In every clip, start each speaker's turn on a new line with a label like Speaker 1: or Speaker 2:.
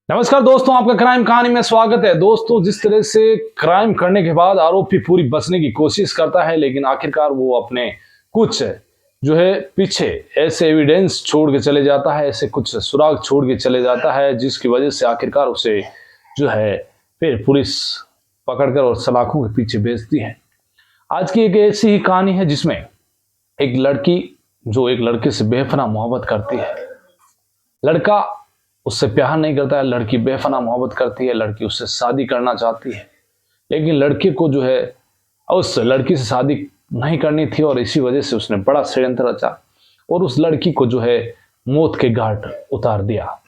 Speaker 1: नमस्कार दोस्तों, आपका क्राइम कहानी में स्वागत है। दोस्तों, जिस तरह से क्राइम करने के बाद आरोपी पूरी बचने की कोशिश करता है, लेकिन आखिरकार वो अपने कुछ जो है पीछे ऐसे एविडेंस छोड़ के चले जाता है, ऐसे कुछ सुराग छोड़ के चले जाता है, जिसकी वजह से आखिरकार उसे जो है फिर पुलिस पकड़कर और सलाखों के पीछे भेजती है। आज की एक ऐसी ही कहानी है जिसमें एक लड़की जो एक लड़के से बेपनाह मोहब्बत करती है। लड़का उससे प्यार नहीं करता है, लड़की बेपनाह मोहब्बत करती है, लड़की उससे शादी करना चाहती है, लेकिन लड़के को जो है उस लड़की से शादी नहीं करनी थी और इसी वजह से उसने बड़ा षड्यंत्र रचा और उस लड़की को जो है मौत के घाट उतार दिया।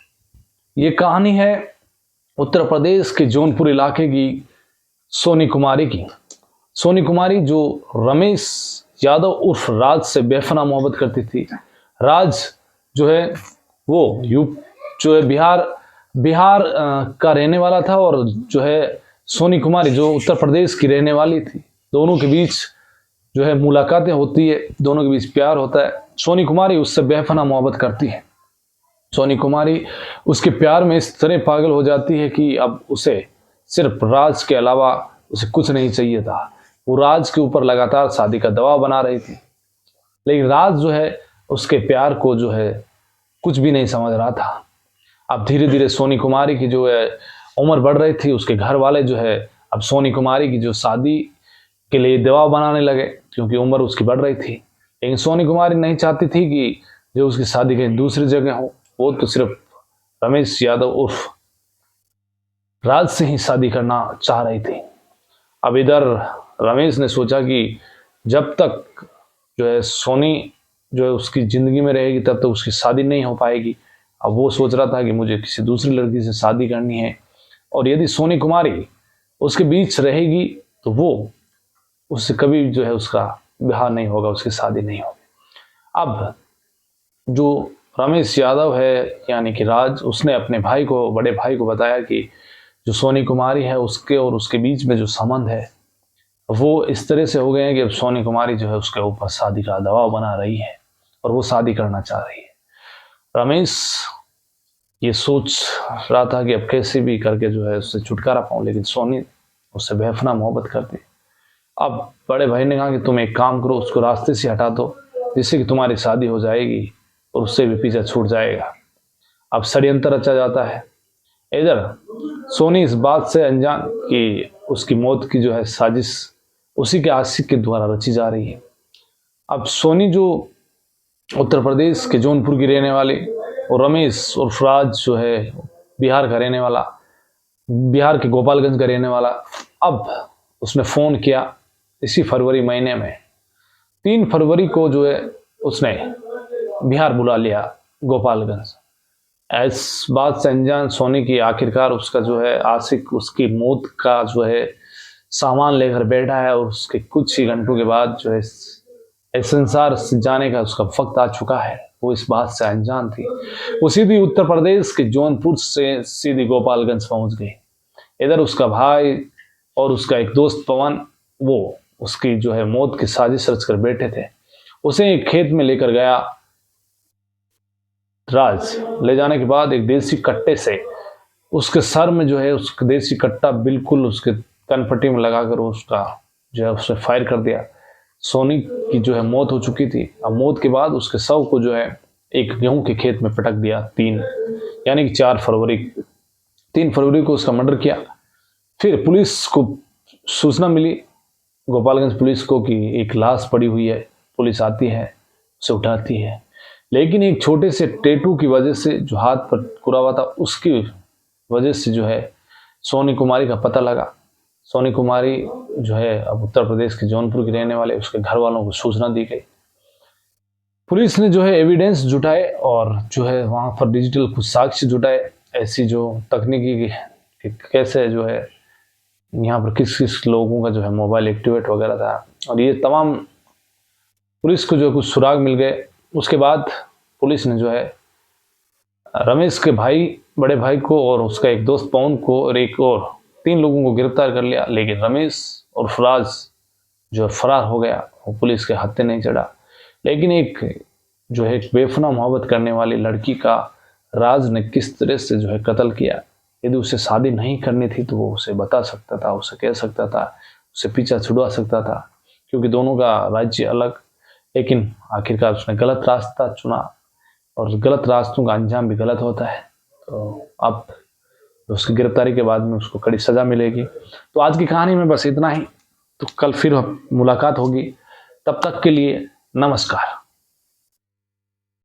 Speaker 1: ये कहानी है उत्तर प्रदेश के जौनपुर इलाके की सोनी कुमारी की। सोनी कुमारी जो रमेश यादव उर्फ राज से बेपनाह मोहब्बत करती थी। राज जो है वो जो है बिहार का रहने वाला था और जो है सोनी कुमारी जो उत्तर प्रदेश की रहने वाली थी। दोनों के बीच जो है मुलाकातें होती है, दोनों के बीच प्यार होता है। सोनी कुमारी उससे बेपनाह मोहब्बत करती है। सोनी कुमारी उसके प्यार में इस तरह पागल हो जाती है कि अब उसे सिर्फ राज के अलावा उसे कुछ नहीं चाहिए था। वो राज के ऊपर लगातार शादी का दबाव बना रही थी, लेकिन राज जो है उसके प्यार को जो है कुछ भी नहीं समझ रहा था। अब धीरे धीरे सोनी कुमारी की जो है उम्र बढ़ रही थी। उसके घर वाले जो है अब सोनी कुमारी की जो शादी के लिए दबाव बनाने लगे, क्योंकि उम्र उसकी बढ़ रही थी। लेकिन सोनी कुमारी नहीं चाहती थी कि जो उसकी शादी कहीं दूसरी जगह हो, वो तो सिर्फ रमेश यादव उर्फ राज से ही शादी करना चाह रही थी। अब इधर रमेश ने सोचा कि जब तक जो है सोनी जो है उसकी जिंदगी में रहेगी तब तक उसकी शादी नहीं हो पाएगी। अब वो सोच रहा था कि मुझे किसी दूसरी लड़की से शादी करनी है और यदि सोनी कुमारी उसके बीच रहेगी तो वो उससे कभी जो है उसका ब्याह नहीं होगा, उसकी शादी नहीं होगी। अब जो रमेश यादव है यानी कि राज, उसने अपने भाई को, बड़े भाई को बताया कि जो सोनी कुमारी है उसके और उसके बीच में जो संबंध है वो इस तरह से हो गए हैं कि अब सोनी कुमारी जो है उसके ऊपर शादी का दबाव बना रही है और वो शादी करना चाह रही है। रमेश ये सोच रहा था कि अब कैसे भी करके जो है उससे छुटकारा पाऊं, लेकिन सोनी उससे बेपनाह मोहब्बत करती। अब बड़े भाई ने कहा कि तुम एक काम करो, उसको रास्ते से हटा दो जिससे कि तुम्हारी शादी हो जाएगी और उससे भी पीछा छूट जाएगा। अब षड्यंत्र रचा जाता है। इधर सोनी इस बात से अनजान कि उसकी मौत की जो है साजिश उसी के आशिक के द्वारा रची जा रही है। अब सोनी जो उत्तर प्रदेश के जौनपुर की रहने वाली और रमेश और फराज जो है बिहार का रहने वाला, बिहार के गोपालगंज का रहने वाला, अब उसने फोन किया इसी फरवरी महीने में। 3 फरवरी को जो है उसने बिहार बुला लिया गोपालगंज। इस बात से अनजान सोनी की आखिरकार उसका जो है आशिक उसकी मौत का जो है सामान लेकर बैठा है और उसके कुछ ही घंटों के बाद जो है इस संसार से जाने का उसका वक्त आ चुका है। वो इस बात से अनजान थी। वो सीधी उत्तर प्रदेश के जौनपुर से सीधी गोपालगंज पहुंच गई। इधर उसका भाई और उसका एक दोस्त पवन, वो उसकी जो है मौत की साजिश रचकर बैठे थे। उसे एक खेत में लेकर गया राज। ले जाने के बाद एक देसी कट्टे से उसके सर में जो है उसका देसी कट्टा बिल्कुल उसके कनपट्टी में लगाकर उसका जो है उसने फायर कर दिया। सोनी की जो है मौत हो चुकी थी। अब मौत के बाद उसके शव को जो है एक गेहूं के खेत में पटक दिया। 4 फरवरी 3 फरवरी को उसका मर्डर किया। फिर पुलिस को सूचना मिली, गोपालगंज पुलिस को, कि एक लाश पड़ी हुई है। पुलिस आती है, उसे उठाती है, लेकिन एक छोटे से टैटू की वजह से जो हाथ पर कुरा हुआ था उसकी वजह से जो है सोनी कुमारी का पता लगा। सोनी कुमारी जो है अब उत्तर प्रदेश के जौनपुर के रहने वाले, उसके घर वालों को सूचना दी गई। पुलिस ने जो है एविडेंस जुटाए और जो है वहां पर डिजिटल कुछ साक्ष्य जुटाए, ऐसी जो तकनीकी कैसे जो है यहाँ पर किस किस लोगों का जो है मोबाइल एक्टिवेट वगैरह था, और ये तमाम पुलिस को जो कुछ सुराग मिल गए। उसके बाद पुलिस ने जो है रमेश के भाई, बड़े भाई को और उसका एक दोस्त पवन को और एक और 3 लोगों को गिरफ्तार कर लिया। लेकिन रमेश और फराज जो फरार हो गया, वो पुलिस के हत्थे नहीं चढ़ा। लेकिन एक जो है बेपनाह मोहब्बत करने वाली लड़की का राज ने किस तरह से जो है कत्ल किया, यदि उसे शादी नहीं करनी थी तो वो उसे बता सकता था, उसे कह सकता था, उसे पीछा छुड़वा सकता था, क्योंकि दोनों का राज्य अलग। लेकिन आखिरकार उसने गलत रास्ता चुना और गलत रास्तों का अंजाम भी गलत होता है। तो अब उसकी गिरफ्तारी के बाद में उसको कड़ी सजा मिलेगी। तो आज की कहानी में बस इतना ही। तो कल फिर मुलाकात होगी। तब तक के लिए नमस्कार।